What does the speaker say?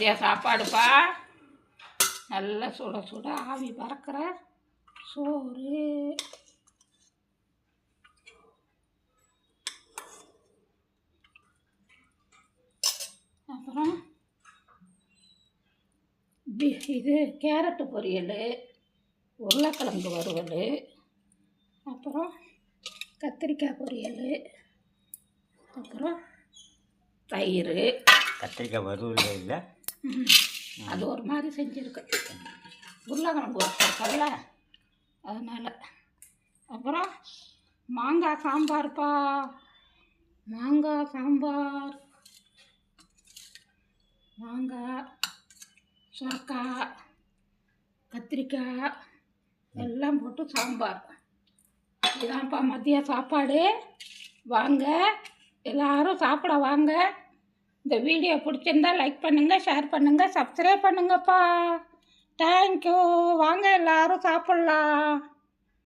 மதிய சாப்பாடுப்பா. நல்லா சுட சுட ஆவி பறக்கிற சோறு. அப்புறம் இது கேரட்டு பொரியல், உருளைக்கிழங்கு வறுவல், அப்புறம் கத்திரிக்காய் பொரியல், அப்புறம் தயிர். கத்திரிக்காய் வறுவல் இல்லை, அது ஒரு மாதிரி செஞ்சுருக்கேன். உருளைக்கிழங்கு வறுக்கல அதனால். அப்புறம் மாங்காய் சாம்பார்ப்பா. மாங்காய் சாம்பார், மாங்காய், சுரக்காய், கத்திரிக்காய் எல்லாம் போட்டு சாம்பார். இதான்ப்பா மதிய சாப்பாடு. வாங்க எல்லோரும் சாப்பிட வாங்க. இந்த வீடியோ பிடிச்சிருந்தா லைக் பண்ணுங்கள், ஷேர் பண்ணுங்கள், சப்ஸ்கிரைப் பண்ணுங்கப்பா. தேங்க்யூ. வாங்க எல்லோரும் சாப்பிட்லாம்.